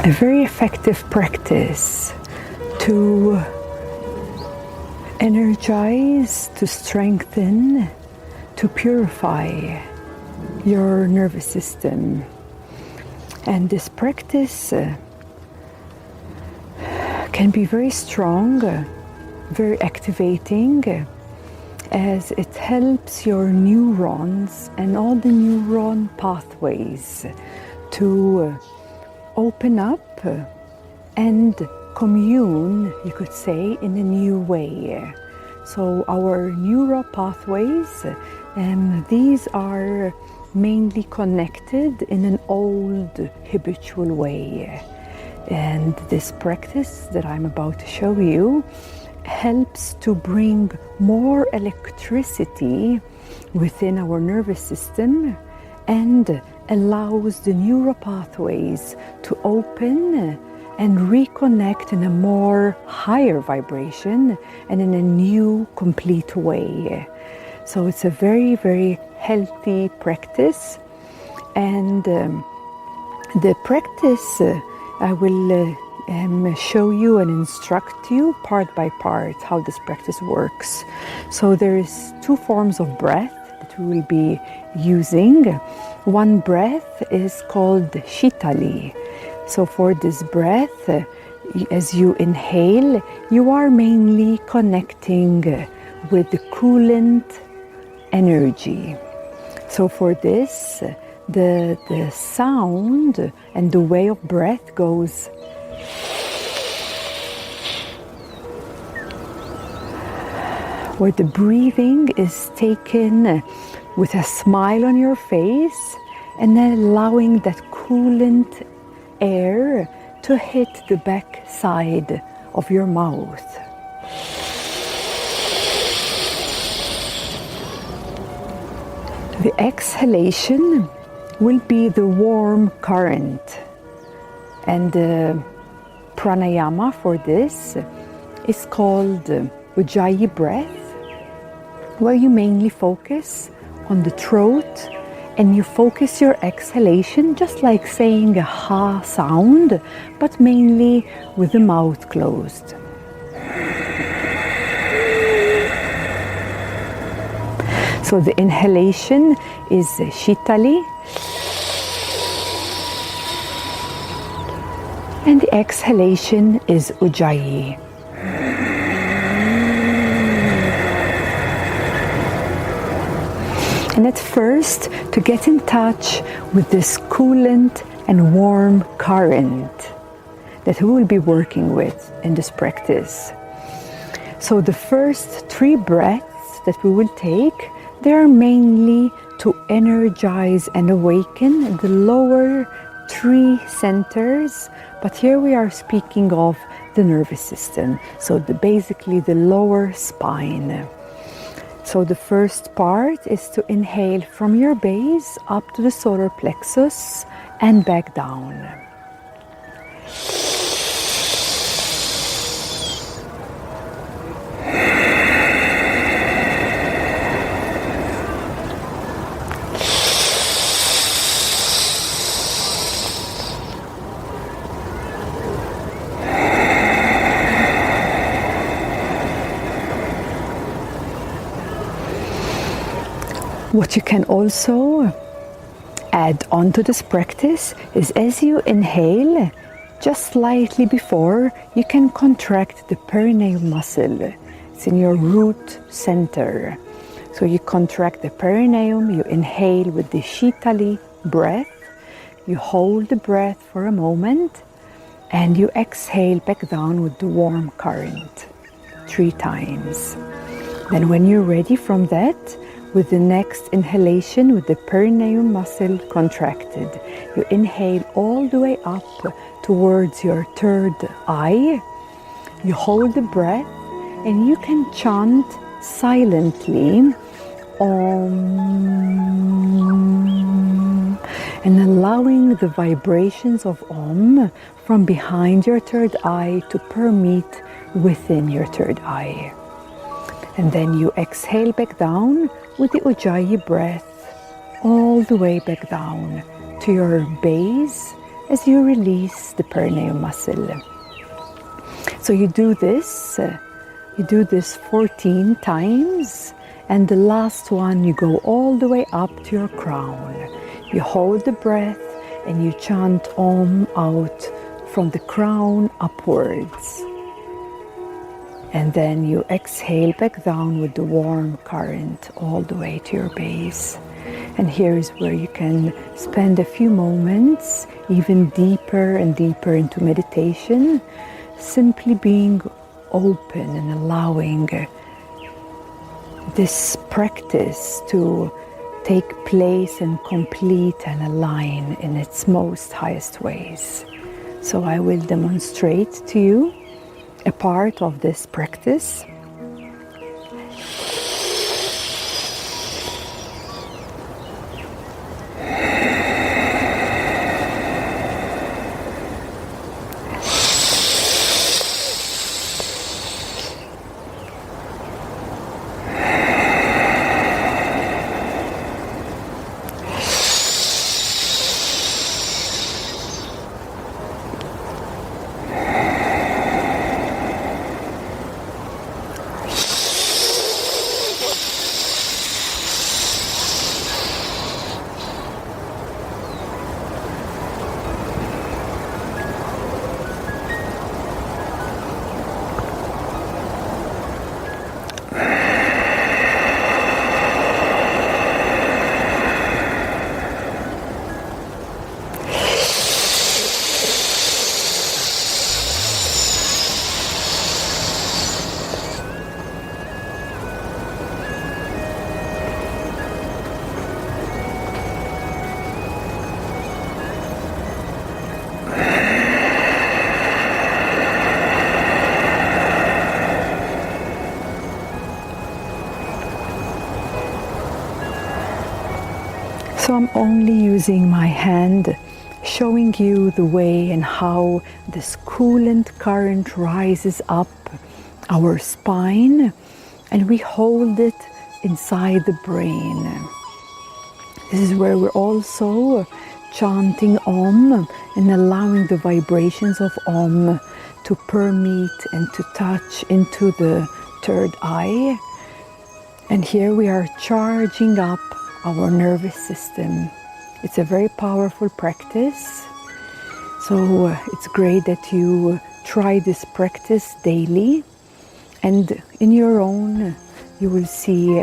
a very effective practice to energize, to strengthen, to purify your nervous system. And this practice can be very strong, very activating, as it helps your neurons and all the neuron pathways to open up and commune, you could say, in a new way. So our neural pathways, these are mainly connected in an old habitual way. And this practice that I'm about to show you helps to bring more electricity within our nervous system and allows the neural pathways to open and reconnect in a more higher vibration and in a new, complete way. So it's a very, very healthy practice. And the practice, I will show you and instruct you part by part how this practice works. So there is 2 forms of breath that we will be using. One breath is called Shitali. So for this breath, as you inhale, you are mainly connecting with the coolant energy. So for this, the sound and the way of breath goes where the breathing is taken with a smile on your face and then allowing that coolant air to hit the back side of your mouth. The exhalation will be the warm current, and the pranayama for this is called Ujjayi breath, where you mainly focus on the throat and you focus your exhalation just like saying a ha sound, but mainly with the mouth closed. So the inhalation is Shitali and the exhalation is Ujjayi. And at first, to get in touch with this coolant and warm current that we will be working with in this practice. So the first 3 breaths that we will take, they are mainly to energize and awaken the lower 3 centers, but here we are speaking of the nervous system, so basically the lower spine. So the first part is to inhale from your base up to the solar plexus and back down. What you can also add on to this practice is, as you inhale, just slightly before, you can contract the perineum muscle. It's in your root center. So you contract the perineum, you inhale with the Shitali breath, you hold the breath for a moment, and you exhale back down with the warm current 3 times. Then when you're ready from that, with the next inhalation, with the perineum muscle contracted, you inhale all the way up towards your 3rd eye. You hold the breath and you can chant silently Om, and allowing the vibrations of Om from behind your 3rd eye to permeate within your 3rd eye. And then you exhale back down with the Ujjayi breath all the way back down to your base as you release the perineum muscle. So you do this 14 times, and the last one you go all the way up to your crown. You hold the breath and you chant Om out from the crown upwards. And then you exhale back down with the warm current all the way to your base. And here is where you can spend a few moments even deeper and deeper into meditation, simply being open and allowing this practice to take place and complete and align in its most highest ways. So I will demonstrate to you a part of this practice. So I'm only using my hand, showing you the way and how this coolant current rises up our spine, and we hold it inside the brain. This is where we're also chanting Om and allowing the vibrations of Om to permeate and to touch into the third eye. And here we are charging up our nervous system. It's a very powerful practice. So it's great that you try this practice daily, and in your own you will see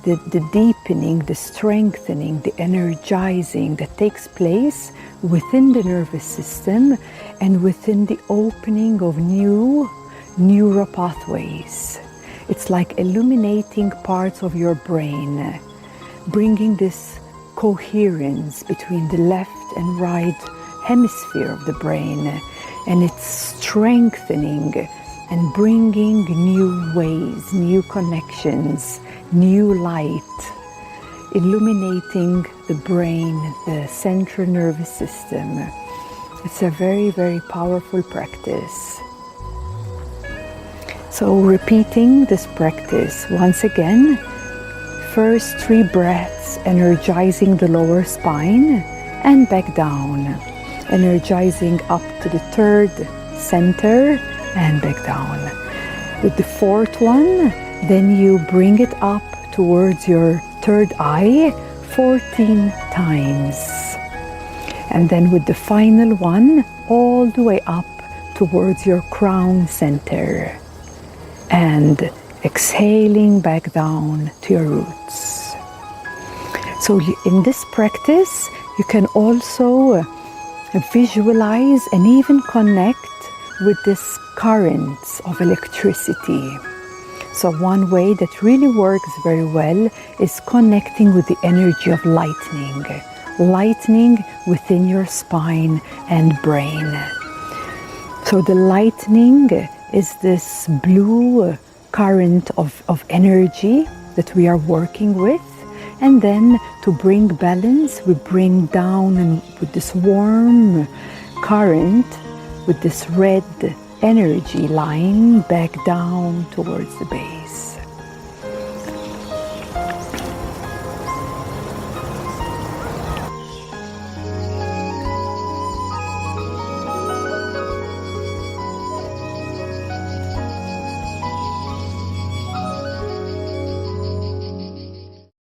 the deepening, the strengthening, the energizing that takes place within the nervous system and within the opening of new neural pathways. It's like illuminating parts of your brain, bringing this coherence between the left and right hemisphere of the brain, and it's strengthening and bringing new ways, new connections, new light, illuminating the brain, the central nervous system. It's a very, very powerful practice. So repeating this practice once again, first 3 breaths energizing the lower spine and back down, energizing up to the 3rd center and back down. With the 4th one, then you bring it up towards your 3rd eye 14 times. And then with the final one, all the way up towards your crown center. And exhaling back down to your roots. So in this practice, you can also visualize and even connect with this currents of electricity. So one way that really works very well is connecting with the energy of lightning within your spine and brain. So the lightning is this blue current of energy that we are working with, and then to bring balance, we bring down and with this warm current with this red energy line back down towards the base.